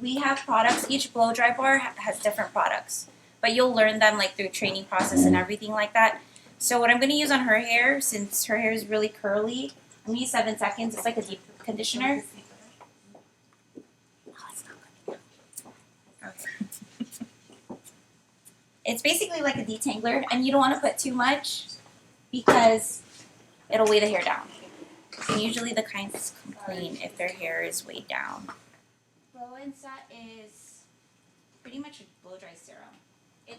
we have products. Each blow dry bar has different products, but you'll learn them like through training process and everything like that. So what I'm going to use on her hair, since her hair is really curly, I'm going to use 7 seconds. It's like a deep conditioner. Okay. It's basically like a detangler, and you don't want to put too much because it'll weigh the hair down. And usually the clients complain if their hair is weighed down. Blow and set is pretty much a blow dry serum. It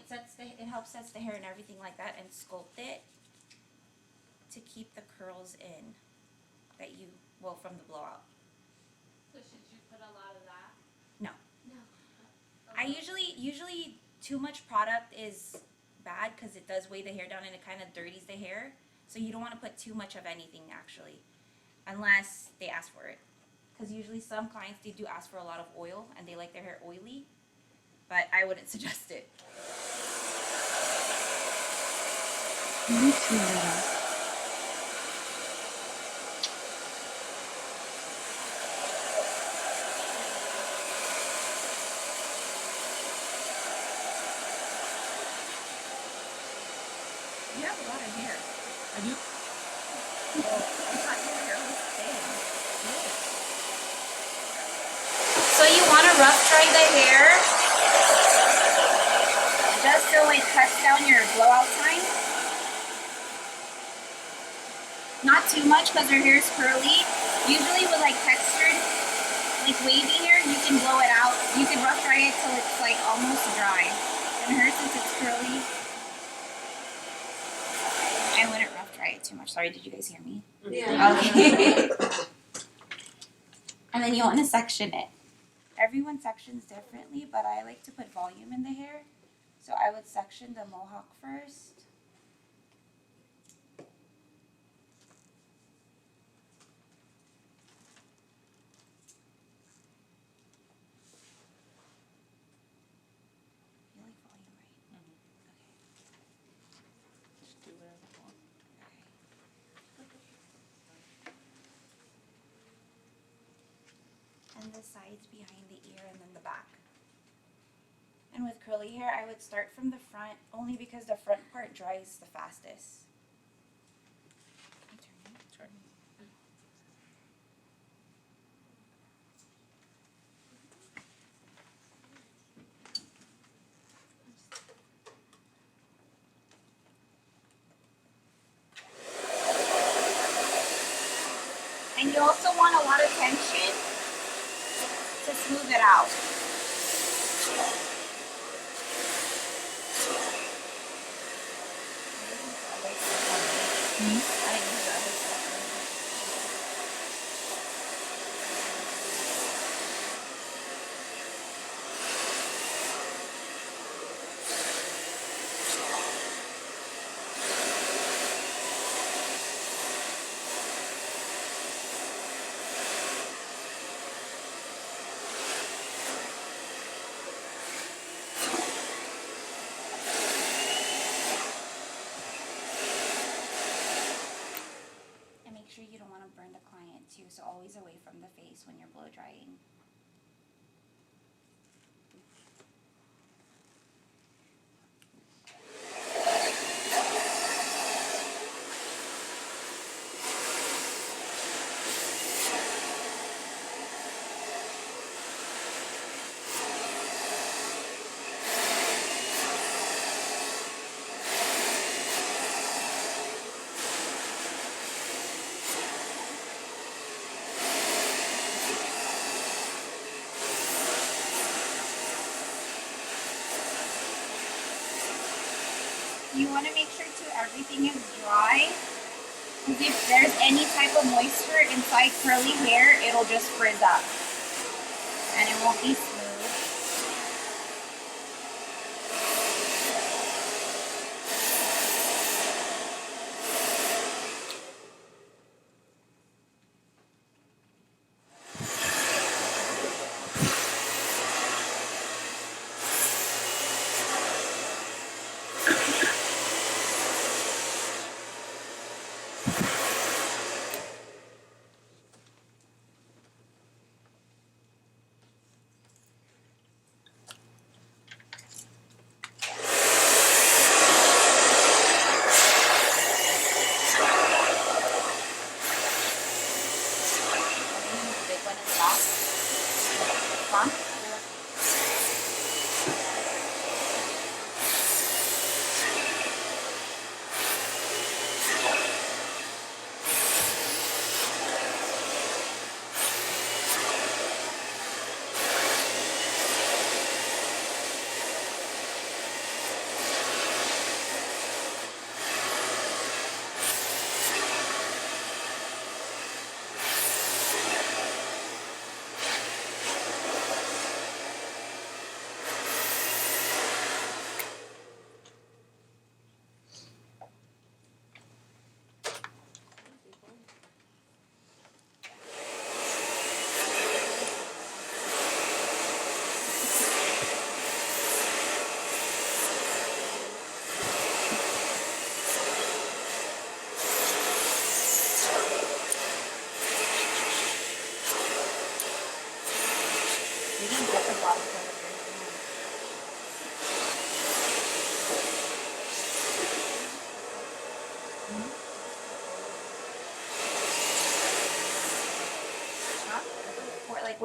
helps set the hair and everything like that and sculpt it to keep the curls in from the blowout. So should you put a lot of that? No. No. I usually too much product is bad because it does weigh the hair down and it kind of dirties the hair. So you don't want to put too much of anything actually, unless they ask for it. Because usually some clients, they do ask for a lot of oil and they like their hair oily, but I wouldn't suggest it. You have a lot of hair. I do. Oh, I thought your hair was thin. So you want to rough dry the hair just so it cuts down your blowout time. Not too much because her hair is curly. Usually with like textured, like wavy hair, you can blow it out. You can rough dry it till it's like almost dry. And hers, since it's curly, I wouldn't rough dry it too much. Sorry, did you guys hear me? Yeah. Okay. And then you want to section it. Everyone sections differently, but I like to put volume in the hair. So I would section the mohawk first. You like volume, right? Just do whatever you want. And the sides behind the ear and then the back. And with curly hair, I would start from the front only because the front part dries the fastest. Turn. And you also want a lot of tension to smooth it out. Make sure you don't want to burn the client too, so always away from the face when you're blow drying. You want to make sure too everything is dry, because if there's any type of moisture inside curly hair, it'll just frizz up and it won't be smooth.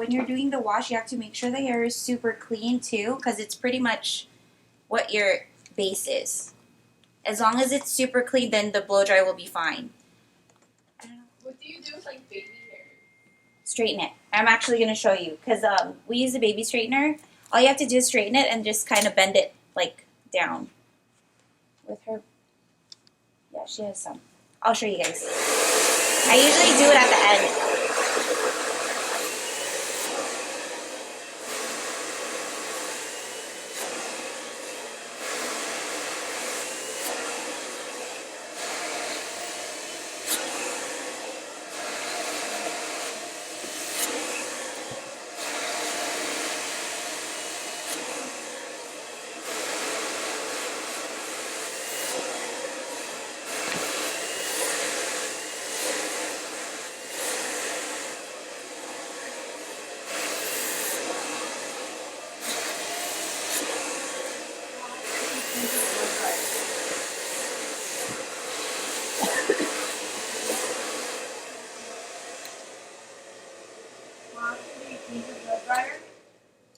when you're doing the wash, you have to make sure the hair is super clean too, because it's pretty much what your base is. As long as it's super clean, then the blow dry will be fine. What do you do with like baby hair? Straighten it. I'm actually going to show you, because we use a baby straightener. All you have to do is straighten it and just kind of bend it like down. With her, yeah, she has some. I'll show you guys. I usually do it at the end.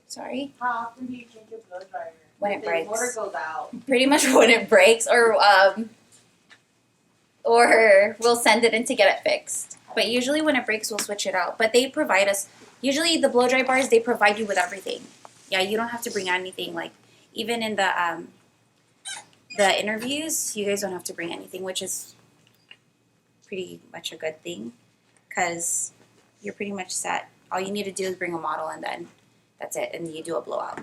Sorry? How often do you change your blow dryer? When it The breaks. motor goes out. Pretty much when it breaks, or we'll send it in to get it fixed. But usually when it breaks, we'll switch it out. But they provide us, usually the blow dry bars, they provide you with everything. Yeah, you don't have to bring anything. Like, even in the interviews, you guys don't have to bring anything, which is pretty much a good thing, because you're pretty much set. All you need to do is bring a model, and then that's it, and you do a blowout.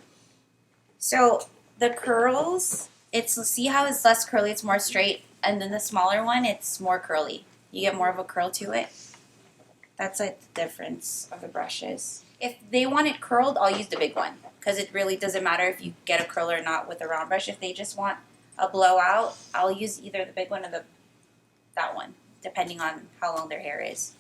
So the curls, see how it's less curly, it's more straight, and then the smaller one, it's more curly. You get more of a curl to it. That's like the difference of the brushes. If they want it curled, I'll use the big one, because it really doesn't matter if you get a curl or not with a round brush. If they just want a blowout, I'll use either the big one or that one, depending on how long their hair is.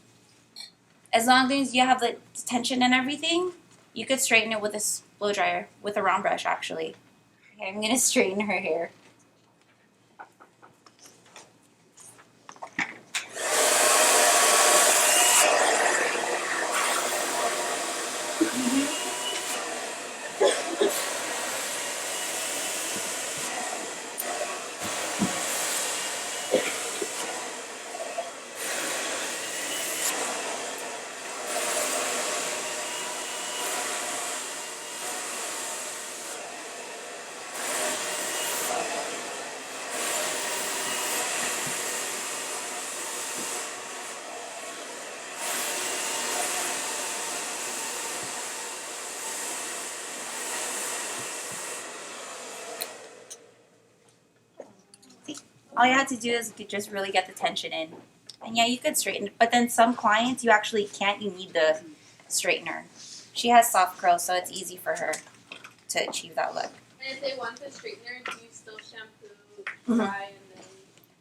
As long as you have the tension and everything, you could straighten it with a blow dryer, with a round brush actually. Okay, I'm gonna straighten her hair. All you have to do is just really get the tension in. And yeah, you could straighten it, but then some clients you actually can't, you need the straightener. She has soft curls, so it's easy for her to achieve that look. And if they want the straightener, do you still shampoo, Mhm. dry, and then?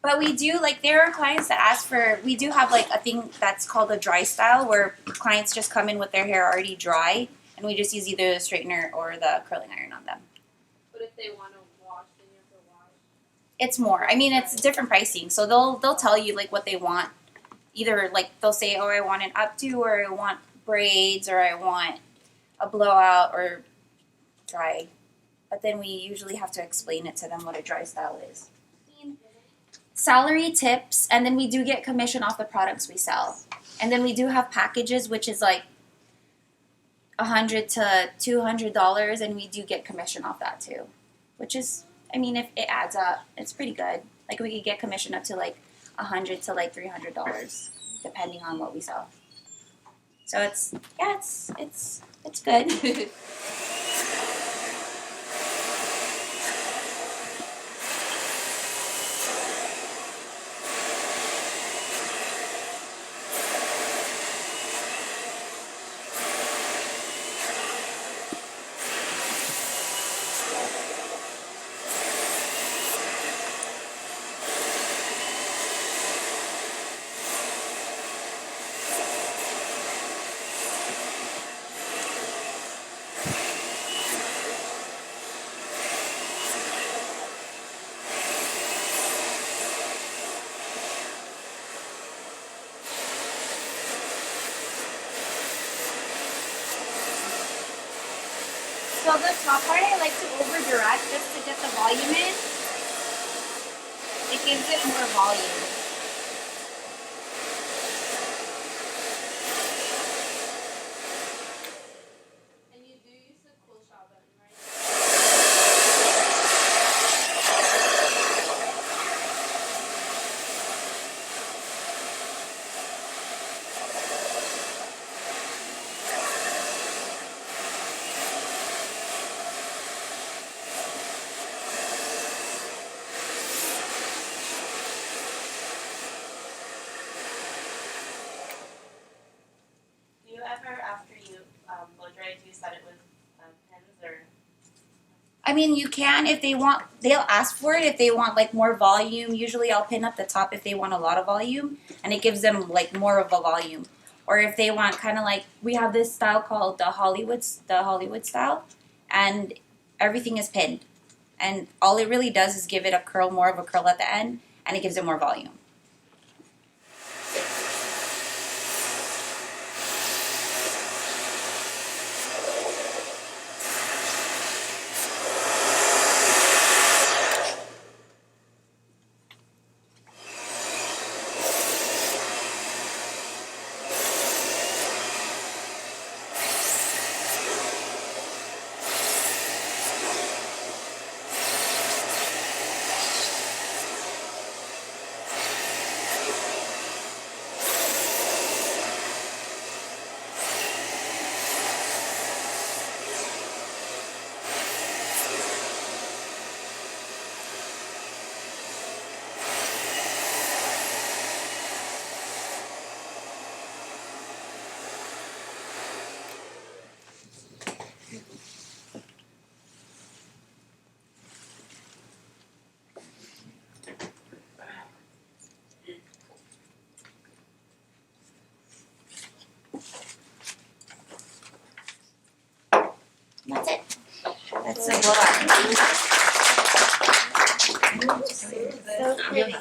But we do, like, there are clients that ask for, we do have like a thing that's called a dry style, where clients just come in with their hair already dry, and we just use either the straightener or the curling iron on them. But if they want to wash, then you have to wash. It's more. I mean, it's different pricing. So they'll tell you like what they want. Either like they'll say, oh, I want an updo, or I want braids, or I want a blowout, or dry. But then we usually have to explain it to them what a dry style is. Salary tips, and then we do get commission off the products we sell. And then we do have packages, which is like $100 to $200, and we do get commission off that too, which is, I mean, if it adds up, it's pretty good. Like, we could get commission up to like $100 to like $300, depending on what we sell. So it's good. So the top part I like to over direct just to get the volume in. It gives it more volume. And you do use the cool shot button, right? Do you ever, after you blow dry, do you set it with pins or? I mean, you can if they want. They'll ask for it if they want like more volume. Usually, I'll pin up the top if they want a lot of volume, and it gives them like more of a volume. Or if they want kind of like we have this style called the Hollywood style, and everything is pinned, and all it really does is give it a curl, more of a curl at the end, and it gives it more volume. That's it. That's a blowout. So pretty.